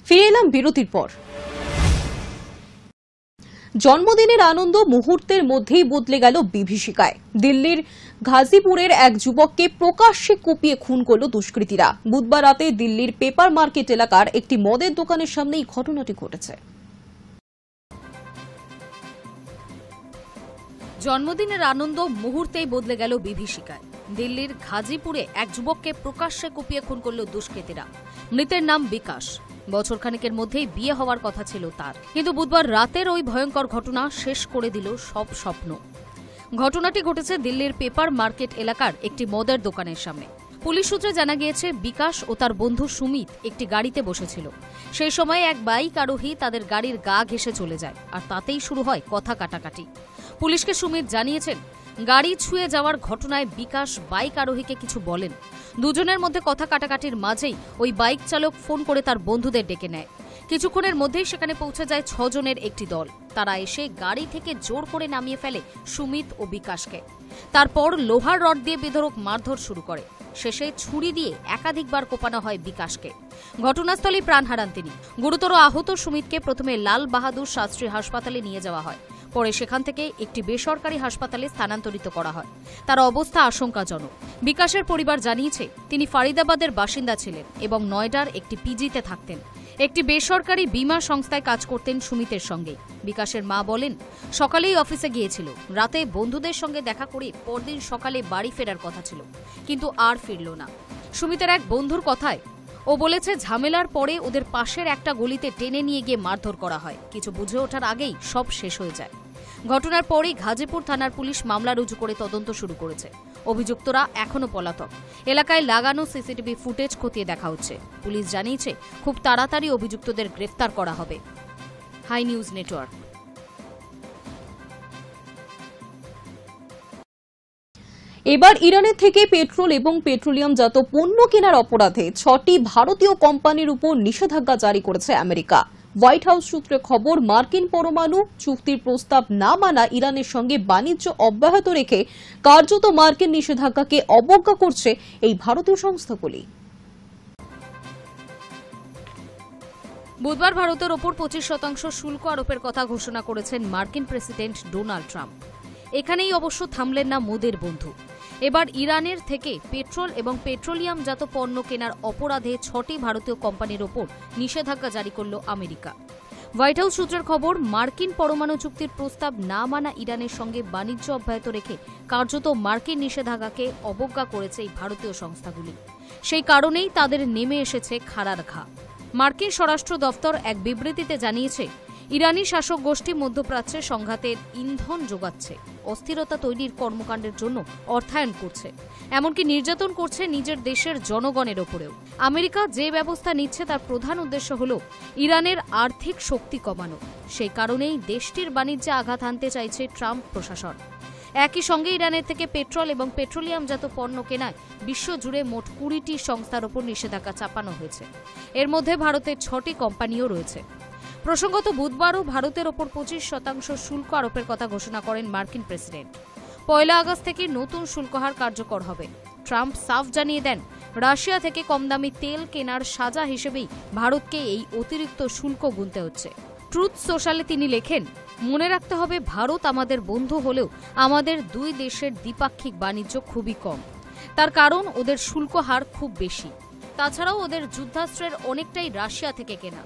ফিরে এলাম বিরতির পর। জন্মদিনের আনন্দ মুহূর্তের মধ্যেই বদলে গেল বিভীষিকায়। দিল্লির গাজীপুরের এক যুবককে প্রকাশ্যে কুপিয়ে খুন করল দুষ্কৃতীরা। বুধবার রাতে দিল্লির পেপার মার্কেট এলাকার একটি মদের দোকানের সামনে এই ঘটনাটি ঘটেছে। জন্মদিনের আনন্দ মুহূর্তেই বদলে গেল বিভীষিকায়। দিল্লির গাজীপুরে এক যুবককে প্রকাশ্যে কুপিয়ে খুন করল দুষ্কৃতীরা। মৃতের নাম বিকাশ। বছরখানেকের মধ্যেই বিয়ে হওয়ার কথা ছিল তার, কিন্তু বুধবার রাতের ওই ভয়ঙ্কর ঘটনা শেষ করে দিল সব স্বপ্ন। ঘটনাটি ঘটেছে দিল্লির পেপার মার্কেট এলাকার একটি মদের দোকানের সামনে। পুলিশ সূত্রে জানা গিয়েছে, বিকাশ ও তার বন্ধু সুমিত একটি গাড়িতে বসেছিল। সেই সময় এক বাইক আরোহী তাদের গাড়ির গা ঘেঁষে চলে যায়, আর তাতেই শুরু হয় কথা কাটাকাটি। পুলিশকে সুমিত জানিয়েছেন, গাড়ি ছুঁয়ে যাওয়ার ঘটনায় বিকাশ বাইক আরোহীকে কিছু বলেন। দুজনের মধ্যে কথা কাটাকাটির মাঝেই ওই বাইক চালক ফোন করে তার বন্ধুদের ডেকে নেয়। কিছুক্ষণের মধ্যেই সেখানে পৌঁছে যায় 6 জনের একটি দল। তারা এসে গাড়ি থেকে জোর করে নামিয়ে ফেলে সুমিত ও বিকাশকে। তারপর লোহার রড দিয়ে বেধড়ক মারধর শুরু করে। শেষে ছুরি দিয়ে একাধিকবার কোপানো হয় বিকাশকে। ঘটনাস্থলেই প্রাণ হারান তিনি। গুরুতর আহত সুমিতকে প্রথমে লাল বাহাদুর শাস্ত্রী হাসপাতালে নিয়ে যাওয়া হয়। পরে সেখান থেকে একটি বেসরকারি হাসপাতালে স্থানান্তরিত করা হয়। তার অবস্থা আশঙ্কাজনক। বিকাশের পরিবার জানিয়েছে, তিনি ফারিদাবাদের বাসিন্দা ছিলেন এবং নয়ডার একটি পিজিতে থাকতেন। একটি বেসরকারি বীমা সংস্থায় কাজ করতেন সুমিতের সঙ্গে। বিকাশের মা বলেন, সকালেই অফিসে গিয়েছিল, রাতে বন্ধুদের সঙ্গে দেখা করে পরদিন সকালে বাড়ি ফেরার কথা ছিল, কিন্তু আর ফিরল না। সুমিতের এক বন্ধুর কথায় ও বলেছে, ঝামেলার পরে ওদের পাশের একটা গলিতে টেনে নিয়ে গিয়ে মারধর করা হয়। কিছু বুঝে ওঠার আগেই সব শেষ হয়ে যায়। ঘটনার পরেই গাজীপুর থানার পুলিশ মামলা রুজু করে তদন্ত শুরু করেছে। অভিযুক্তরা এখনো পলাতক। এলাকায় লাগানো সিসিটিভি ফুটেজ খতিয়ে দেখা হচ্ছে। পুলিশ জানিয়েছে, খুব তাড়াতাড়ি অভিযুক্তদের গ্রেফতার করা হবে। Hi News Network. এবার ইরানের থেকে পেট্রোল এবং পেট্রোলিয়ামজাত পণ্য কেনার অপরাধে 6টি ভারতীয় কোম্পানির উপর নিষেধাজ্ঞা জারি করেছে আমেরিকা। হোয়াইট হাউস সূত্রে খবর, মার্কিন পরমাণু চুক্তির প্রস্তাব না মানা ইরানের সঙ্গে বাণিজ্য অব্যাহত রেখে কার্যত মার্কিন নিষেধাজ্ঞাকে অবজ্ঞা করছে এই ভারতীয় সংস্থাগুলি। বুধবার ভারতের ওপর 25% শুল্ক আরোপের কথা ঘোষণা করেছেন মার্কিন প্রেসিডেন্ট ডোনাল্ড ট্রাম্প। এখানেই অবশ্য থামলেন না মোদির বন্ধু। এবার ইরানের থেকে পেট্রোল এবং পেট্রোলিয়ামজাত পণ্য কেনার অপরাধে 6টি ভারতীয় কোম্পানির ওপর নিষেধাজ্ঞা জারি করল আমেরিকা। হোয়াইট হাউস সূত্রের খবর, মার্কিন পরমাণু চুক্তির প্রস্তাব না মানা ইরানের সঙ্গে বাণিজ্য অব্যাহত রেখে কার্যত মার্কিন নিষেধাজ্ঞাকে অবজ্ঞা করেছে এই ভারতীয় সংস্থাগুলি। সেই কারণেই তাদের নেমে এসেছে খাড়ার ঘা। মার্কিন স্বরাষ্ট্র দফতর এক বিবৃতিতে জানিয়েছে, ইরানি শাসক গোষ্ঠী মধ্যপ্রাচ্যে সংঘাতের ইন্ধন যোগাচ্ছে, অস্থিরতা তৈরির কর্মকাণ্ডের জন্য অর্থায়ন করছে, এমনকি নির্যাতন করছে নিজের দেশের জনগণের ওপরেও। আমেরিকা যে ব্যবস্থা নিচ্ছে তার প্রধান উদ্দেশ্য হল ইরানের আর্থিক শক্তি কমানো। সেই কারণেই দেশটির বাণিজ্যে আঘাত আনতে চাইছে ট্রাম্প প্রশাসন। একই সঙ্গে ইরানের থেকে পেট্রোল এবং পেট্রোলিয়ামজাত পণ্য কেনায় বিশ্বজুড়ে মোট 20টি সংস্থার ওপর নিষেধাজ্ঞা চাপানো হয়েছে। এর মধ্যে ভারতের 6টি কোম্পানিও রয়েছে। প্রসঙ্গত, বুধবারও ভারতের ওপর 25% শুল্ক আরোপের কথা ঘোষণা করেন মার্কিন প্রেসিডেন্ট। 1 আগস্ট থেকে নতুন শুল্ক হার কার্যকর হবে। ট্রাম্প সাফ জানিয়ে দেন, রাশিয়া থেকে কম দামি তেল কেনার সাজা হিসেবেই ভারতকে এই অতিরিক্ত শুল্ক গুনতে হচ্ছে। ট্রুথ সোশ্যালে তিনি লেখেন, মনে রাখতে হবে, ভারত আমাদের বন্ধু হলেও আমাদের দুই দেশের দ্বিপাক্ষিক বাণিজ্য খুবই কম। তার কারণ ওদের শুল্ক হার খুব বেশি। তাছাড়াও ওদের যুদ্ধাস্ত্রের অনেকটাই রাশিয়া থেকে কেনা।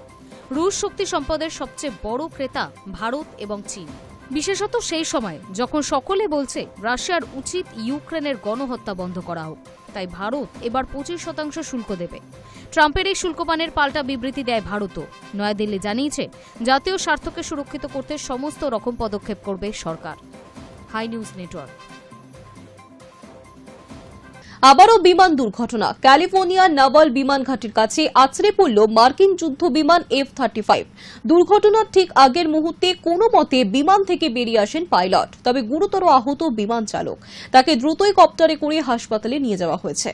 রুশ শক্তি সম্পদের সবচেয়ে বড় ক্রেতা ভারত এবং চীন, বিশেষত সেই সময় যখন সকলে বলছে রাশিয়ার উচিত ইউক্রেনের গণহত্যা বন্ধ করা হোক। তাই ভারত এবার 25% শুল্ক দেবে। ট্রাম্পের এই শুল্কপানের পাল্টা বিবৃতি দেয় ভারতও। নয়াদিল্লি জানিয়েছে, জাতীয় স্বার্থকে সুরক্ষিত করতে সমস্ত রকম পদক্ষেপ করবে সরকার। High News network. আবারও বিমান দুর্ঘটনা। ক্যালিফোর্নিয়ার নাভাল বিমান ঘাঁটির কাছে আছড়ে পড়ল মার্কিন যুদ্ধ বিমান F-35। দুর্ঘটনার ঠিক আগের মুহূর্তে কোনো মতে বিমান থেকে বেরিয়ে আসেন পাইলট। তবে গুরুতর আহত বিমান চালক। তাকে দ্রুতই কপ্টারে করে হাসপাতালে নিয়ে যাওয়া হয়েছে।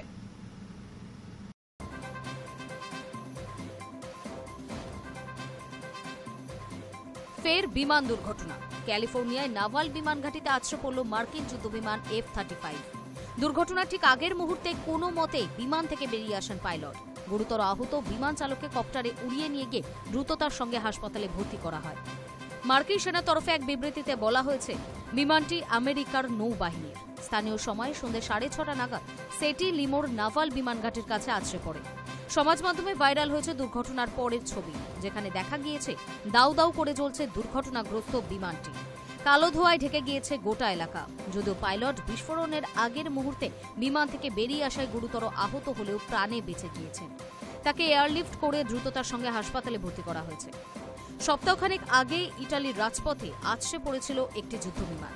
ফের বিমান দুর্ঘটনা। ক্যালিফোর্নিয়ায় নাভাল বিমান ঘাঁটিতে আছড়ে পড়ল মার্কিন যুদ্ধ বিমান F-35। দুর্ঘটনার ঠিক আগের মুহূর্তে কোনো মতে বিমান থেকে বেরিয়ে আসেন পাইলট। গুরুতর আহত বিমান চালককে কপ্টারে উড়িয়ে নিয়ে গিয়ে দ্রুততার সঙ্গে হাসপাতালে ভর্তি করা হয়। মার্কিন সেনার তরফে এক বিবৃতিতে বলা হয়েছে, বিমানটি আমেরিকার নৌবাহিনীর। স্থানীয় সময় সন্ধ্যে 6:30 নাগাদ সেটি লিমোর নাভাল বিমানঘাটের কাছে আছড়ে পড়ে। সমাজ মাধ্যমে ভাইরাল হয়েছে দুর্ঘটনার পরের ছবি, যেখানে দেখা গিয়েছে দাউ দাউ করে জ্বলছে দুর্ঘটনাগ্রস্ত বিমানটি। কালো ধোঁয়ায় ঢেকে গিয়েছে গোটা এলাকা। যদিও পাইলট বিস্ফোরণের আগের মুহূর্তে বিমান থেকে বেরিয়ে আসায় গুরুতর আহত হলেও প্রাণে বেঁচে গিয়েছেন। তাকে এয়ারলিফট করে দ্রুততার সঙ্গে হাসপাতালে ভর্তি করা হয়েছে। সপ্তাহখানেক আগে ইটালির রাজপথে আছড়ে পড়েছিল একটি যুদ্ধবিমান।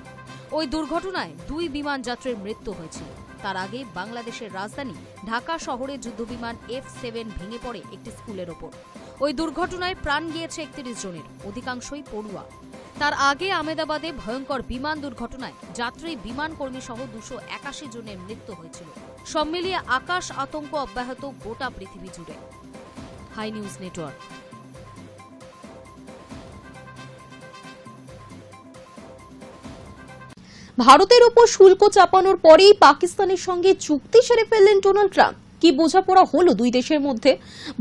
ওই দুর্ঘটনায় 2 বিমান যাত্রীর মৃত্যু হয়েছিল। তার আগে বাংলাদেশের রাজধানী ঢাকা শহরে যুদ্ধবিমান F-7 ভেঙে পড়ে একটি স্কুলের ওপর। ওই দুর্ঘটনায় প্রাণ গিয়েছে 31 জনের, অধিকাংশই পড়ুয়া। তার আগে আহমেদাবাদে ভয়ঙ্কর বিমান দুর্ঘটনায় যাত্রী, বিমান কর্মী সহ 281 জনের মৃত্যু হয়েছিল। সব মিলিয়ে আকাশ আতঙ্ক অব্যাহত গোটা পৃথিবী জুড়ে। Hi News Network. ভারতের উপর শুল্ক চাপানোর পরেই পাকিস্তানের সঙ্গে চুক্তি সেরে ফেললেন ডোনাল্ড ট্রাম্প। কি বোঝাপড়া হলো দুই দেশের মধ্যে?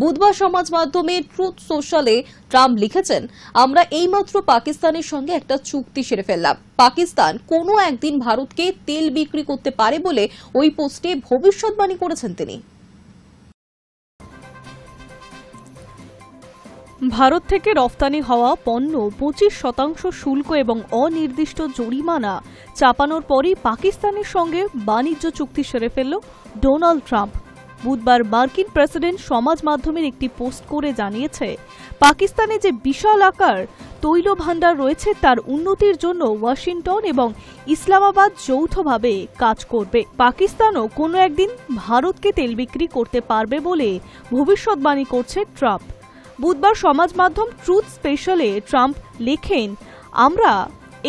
বুধবার সমাজ মাধ্যমে ট্রুথ সোশ্যালে ট্রাম্প লিখেছেন, আমরা এইমাত্র পাকিস্তানের সঙ্গে একটা চুক্তি সেরে ফেললাম। পাকিস্তান কোনো একদিন ভারতকে তেল বিক্রি করতে পারে বলে ওই পোস্টে ভবিষ্যৎবাণী করেছেন তিনি। ভারত থেকে রফতানি হওয়া পণ্য 25% শুল্ক এবং অনির্দিষ্ট জরিমানা চাপানোর পরই পাকিস্তানের সঙ্গে বাণিজ্য চুক্তি সেরে ফেলল ডোনাল্ড ট্রাম্প। বুধবার মার্কিন প্রেসিডেন্ট সমাজ মাধ্যমের একটি পোস্ট করে জানিয়েছে, পাকিস্তানে যে বিশাল আকার তৈল ভাণ্ডার রয়েছে তার উন্নতির জন্য ওয়াশিংটন এবং ইসলামাবাদ যৌথভাবে কাজ করবে। পাকিস্তানও কোনো একদিন ভারতকে তেল বিক্রি করতে পারবে বলে ভবিষ্যৎবাণী করছে ট্রাম্প। বুধবার সমাজ মাধ্যম ট্রুথ স্পেশালে ট্রাম্প লেখেন, আমরা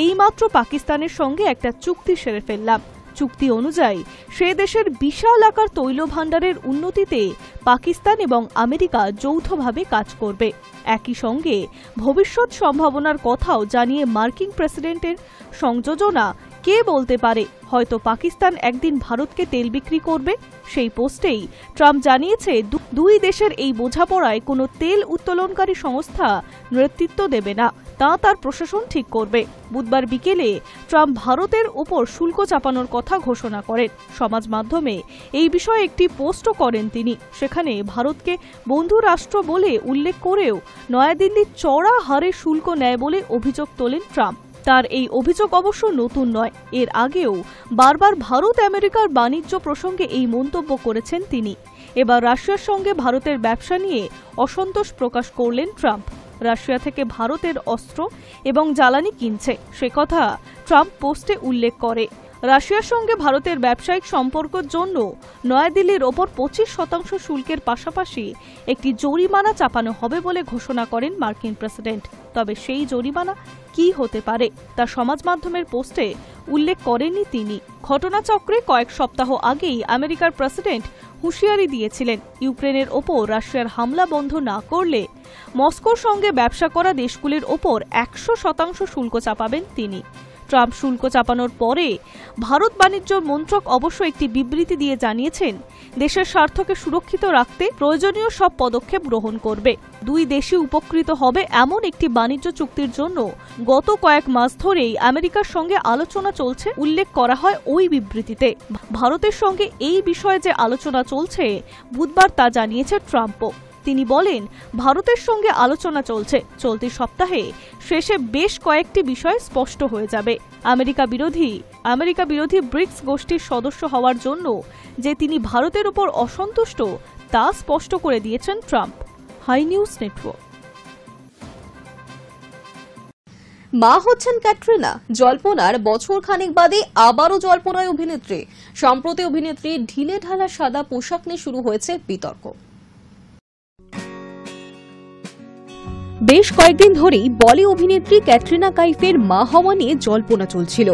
এইমাত্র পাকিস্তানের সঙ্গে একটা চুক্তি সেরে ফেললাম। চুক্তি অনুযায়ী সে দেশের বিশাল আকার তৈল ভাণ্ডারের উন্নতিতে পাকিস্তান এবং আমেরিকা যৌথভাবে কাজ করবে। একই সঙ্গে ভবিষ্যৎ সম্ভাবনার কথাও জানিয়ে মার্কিন প্রেসিডেন্টের সংযোজনা কে বলতে পারে, হয়তো পাকিস্তান একদিন ভারতকে তেল বিক্রি করবে। সেই পোস্টেই ট্রাম্প জানিয়েছে, দুই দেশের এই বোঝাপড়ায় কোনো তেল উত্তোলনকারী সংস্থা নেতৃত্ব দেবে না, তা তার প্রশাসন ঠিক করবে। বুধবার বিকেলে ট্রাম্প ভারতের ওপর শুল্ক চাপানোর কথা ঘোষণা করেন। সমাজ মাধ্যমে এই বিষয়ে একটি পোস্টও করেন তিনি। সেখানে ভারতকে বন্ধু রাষ্ট্র বলে উল্লেখ করেও নয়াদিল্লি চড়া হারে শুল্ক নেয় বলে অভিযোগ তোলেন ট্রাম্প। তার এই অভিযোগ অবশ্য নতুন নয়, এর আগেও বারবার ভারত আমেরিকার বাণিজ্য প্রসঙ্গে এই মন্তব্য করেছেন তিনি। এবার রাশিয়ার সঙ্গে ভারতের ব্যবসা নিয়ে অসন্তোষ প্রকাশ করলেন ট্রাম্প। রাশিয়া থেকে ভারতের অস্ত্র এবং জ্বালানি কিনছে, সে কথা ট্রাম্প পোস্টে উল্লেখ করে। রাশিয়ার সঙ্গে ভারতের ব্যবসায়িক সম্পর্কের জন্য নয়াদিল্লির ওপর 25% শুল্কের পাশাপাশি একটি জরিমানা চাপানো হবে বলে ঘোষণা করেন মার্কিন প্রেসিডেন্ট। তবে সেই জরিমানা কি হতে পারে তা সমাজ মাধ্যমের পোস্টে উল্লেখ করেননি তিনি। ঘটনাচক্রে কয়েক সপ্তাহ আগেই আমেরিকার প্রেসিডেন্ট হুঁশিয়ারি দিয়েছিলেন, ইউক্রেনের ওপর রাশিয়ার হামলা বন্ধ না করলে মস্কোর সঙ্গে ব্যবসা করা দেশগুলির ওপর 100% শুল্ক চাপাবেন তিনি। ট্রাম্প শুল্ক চাপানোর পরে ভারত বাণিজ্য মন্ত্রক অবশ্য একটি বিবৃতি দিয়ে জানিয়েছেন, দেশের স্বার্থকে সুরক্ষিত রাখতে প্রয়োজনীয় সব পদক্ষেপ গ্রহণ করবে। দুই দেশই উপকৃত হবে এমন একটি বাণিজ্য চুক্তির জন্য গত কয়েক মাস ধরেই আমেরিকার সঙ্গে আলোচনা চলছে উল্লেখ করা হয় ওই বিবৃতিতে। ভারতের সঙ্গে এই বিষয়ে যে আলোচনা চলছে বুধবার তা জানিয়েছে ট্রাম্পও। তিনি বলেন, ভারতের সঙ্গে আলোচনা চলছে, চলতি সপ্তাহে শেষে বেশ কয়েকটি বিষয় স্পষ্ট হয়ে যাবে। আমেরিকা বিরোধী ব্রিক্স গোষ্ঠীর সদস্য হওয়ার জন্য যে তিনি ভারতের উপর অসন্তুষ্ট তা স্পষ্ট করে দিয়েছেন ট্রাম্প। High News network. মা হচ্ছেন ক্যাটরিনা। জল্পনার বছর খানেক বাদে আবারও জল্পনায় অভিনেত্রী। সম্প্রতি অভিনেত্রী ঢিলে ঢালা সাদা পোশাক নিয়ে শুরু হয়েছে বিতর্ক। বেশ কয়েকদিন ধরেই বলি অভিনেত্রী ক্যাটরিনা কাইফের মা হওয়া নিয়ে জল্পনা চলছিল।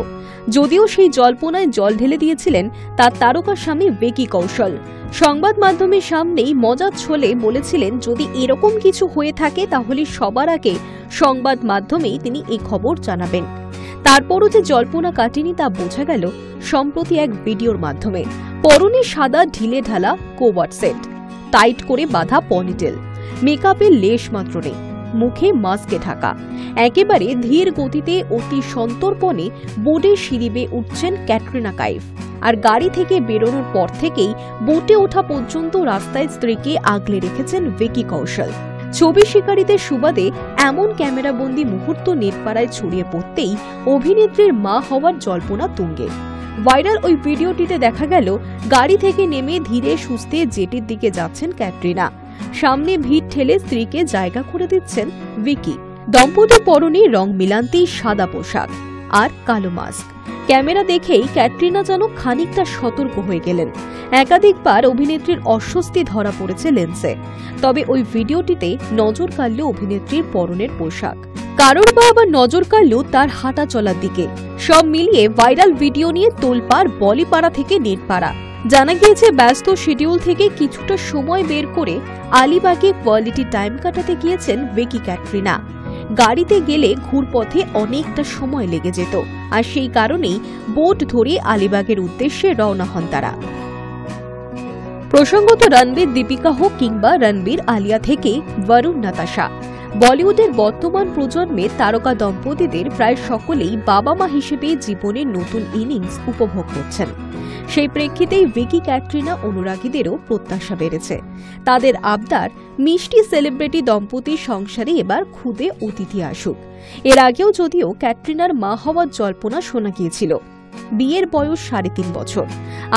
যদিও সেই জল্পনায় জল ঢেলে দিয়েছিলেন তার তারকা স্বামী ভিকি কৌশল। সংবাদ মাধ্যমের সামনেই মজার ছলে বলেছিলেন, যদি এরকম কিছু হয়ে থাকে তাহলে সবার আগে সংবাদ মাধ্যমেই তিনি এই খবর জানাবেন। তারপরও যে জল্পনা কাটেনি তা বোঝা গেল সম্প্রতি এক ভিডিওর মাধ্যমে। পরনে সাদা ঢিলে ঢালা কোভার্ট সেট, টাইট করে বাঁধা পনিটেল, মেকআপের লেশ মাত্র নেই, মুখে মাস্কে ঢাকা। একেবারে ধীর গতিতে অতি সন্তর্পণে বোটের সিঁড়ি বেয়ে উঠছেন ক্যাটরিনা কাইফ। আর গাড়ি থেকে বেরোনোর পর থেকেই বোটে ওঠা পর্যন্ত রাস্তায় স্ত্রীকে আগলে রেখেছেন ভিকি কৌশল। ছবি শিকারীদের সুবাদে এমন ক্যামেরাবন্দি মুহূর্ত নেটপাড়ায় ছড়িয়ে পড়তেই অভিনেত্রীর মা হওয়ার জল্পনা তুঙ্গে। ভাইরাল ওই ভিডিওটিতে দেখা গেল গাড়ি থেকে নেমে ধীরে সুস্থে জেটির দিকে যাচ্ছেন ক্যাটরিনা। সামনে ভিড় ঠেলে স্ত্রীকে জায়গা করে দিচ্ছেন ভিকি। দম্পতির পরনে রং মিলান্তি সাদা পোশাক আর কালো মাস্ক। ক্যামেরা দেখেই ক্যাটরিনা যেন খানিকটা সতর্ক হয়ে গেলেন। একাধিকবার অভিনেত্রীর অস্বস্তি ধরা পড়েছে লেন্সে। তবে ওই ভিডিওটিতে নজর কাড়ল অভিনেত্রীর পরনের পোশাক। কারোর বা আবার নজর কাড়ল তার হাঁটা চলার দিকে। সব মিলিয়ে ভাইরাল ভিডিও নিয়ে তোলপাড় বলিপাড়া থেকে নেটপাড়া। জানা গিয়েছে ব্যস্ত শিডিউল থেকে কিছুটা সময় বের করে আলিবাগে কোয়ালিটি টাইম কাটাতে গিয়েছেন ভিকি ক্যাটরিনা। গাড়িতে গেলে ঘুরপথে অনেকটা সময় লেগে যেত, আর সেই কারণেই বোট ধরে আলিবাগের উদ্দেশ্যে রওনা হন তারা। প্রসঙ্গত রণবীর দীপিকা হোক কিংবা রণবীর আলিয়া থেকে বরুণ নাতাশা, বলিউডের বর্তমান প্রজন্মের তারকা দম্পতিদের প্রায় সকলেই বাবা মা হিসেবে জীবনের নতুন ইনিংস উপভোগ করছেন। সেই প্রেক্ষিতেই ভিকি ক্যাটরিনা অনুরাগীদেরও প্রত্যাশা বেড়েছে। তাদের আবদার মিষ্টি সেলিব্রিটি দম্পতির সংসারে এবার খুদে অতিথি আসুক। এর আগেও যদিও ক্যাটরিনার মা হওয়ার জল্পনা শোনা গিয়েছিল। বিয়ের বয়স 3.5 বছর।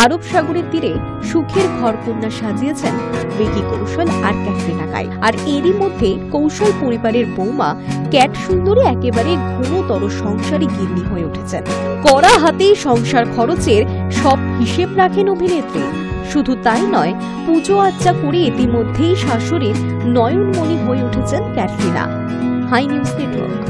আরব সাগরের তীরে সুখের ঘরকন্যা সাজিয়েছেন ভিকি কৌশল আর ক্যাটরিনা কাইফ। আর এরই মধ্যে কৌশল পরিবারের বৌমা ক্যাট সুন্দরী একেবারে ঘনতর সংসারী গিন্নি হয়ে উঠেছেন। কড়া হাতেই সংসার খরচের সব হিসেব রাখেন অভিনেত্রী। শুধু তাই নয়, পুজো আচ্চা করে ইতিমধ্যেই শাশুড়ির নয়নমণি হয়ে উঠেছেন ক্যাটরিনা। High News network.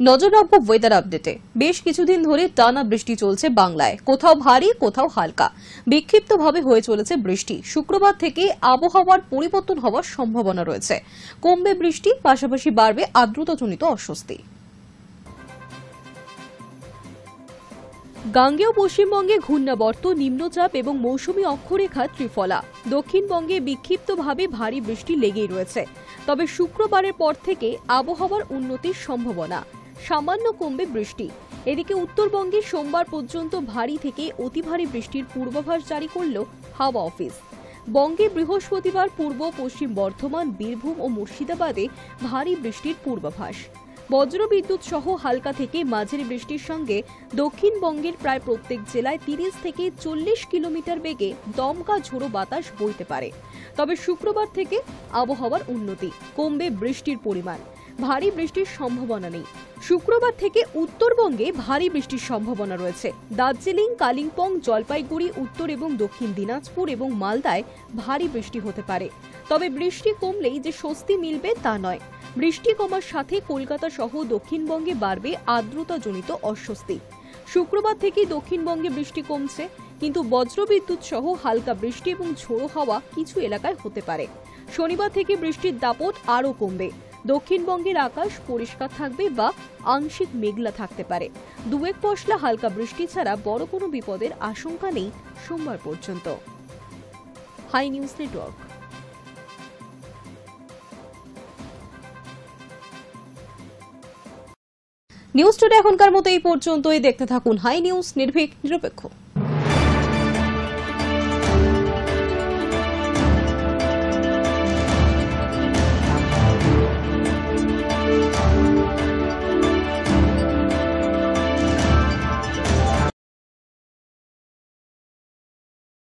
নজর রাখবো ওয়েদার আপডেটে। বেশ কিছুদিন ধরে টানা বৃষ্টি চলছে বাংলায়, কোথাও ভারী কোথাও হালকা। বিক্ষিপ্তভাবে হয়ে চলেছে বৃষ্টি। শুক্রবার থেকে আবহাওয়ার পরিবর্তন হওয়ার সম্ভাবনা রয়েছে। কমবে বৃষ্টি, পাশাপাশি বাড়বে আর্দ্রতাজনিত অস্বস্তি। গাঙ্গেয় পশ্চিমবঙ্গে ঘূর্ণাবর্ত, নিম্নচাপ এবং মৌসুমী অক্ষরেখা ত্রিফলা। দক্ষিণবঙ্গে বিক্ষিপ্তভাবে ভারী বৃষ্টি লেগেই রয়েছে। তবে শুক্রবারের পর থেকে আবহাওয়ার উন্নতির সম্ভাবনা। সামান্য কমবে বৃষ্টি। এদিকে উত্তরবঙ্গে সোমবার পর্যন্ত ভারী থেকে অতি ভারী বৃষ্টির পূর্বাভাস জারি করল হাওয়া অফিস। বঙ্গে বৃহস্পতিবার পূর্ব পশ্চিম বর্ধমান, বীরভূম ও মুর্শিদাবাদে ভারী বৃষ্টির পূর্বাভাস। বজ্রবিদ্যুৎ সহ হালকা থেকে মাঝারি বৃষ্টির সঙ্গে দক্ষিণবঙ্গের প্রায় প্রত্যেক জেলায় 30 থেকে 40 কিলোমিটার বেগে দমকা ঝোড়ো বাতাস বইতে পারে। তবে শুক্রবার থেকে আবহাওয়ার উন্নতি, কমবে বৃষ্টির পরিমাণ। ভারী বৃষ্টির সম্ভাবনা নেই। শুক্রবার থেকে উত্তরবঙ্গে ভারী বৃষ্টির সম্ভাবনা রয়েছে। দার্জিলিং, কালিম্পং, জলপাইগুড়ি, উত্তর এবং দক্ষিণ দিনাজপুর এবং মালদায় ভারী বৃষ্টি হতে পারে। তবে বৃষ্টি কমলেই যে স্বস্তি মিলবে তা নয়। বৃষ্টি কমার সাথে কলকাতা সহ দক্ষিণবঙ্গে বাড়বে আর্দ্রতাজনিত অস্বস্তি। শুক্রবার থেকে দক্ষিণবঙ্গে বৃষ্টি কমছে, কিন্তু বজ্রবিদ্যুৎ সহ হালকা বৃষ্টি এবং ঝোড়ো হাওয়া কিছু এলাকায় হতে পারে। শনিবার থেকে বৃষ্টির দাপট আরও কমবে। দক্ষিণবঙ্গের আকাশ পরিষ্কার থাকবে বা আংশিক মেঘলা থাকতে পারে। 2-1 পশলা হালকা বৃষ্টি ছাড়া বড় কোনো বিপদের আশঙ্কা নেই সোমবার পর্যন্ত। Hi News Network. News Today এখনকার মতো এই পর্যন্তই। দেখতে থাকুন হাই নিউজ, নির্ভীক নিরপেক্ষ।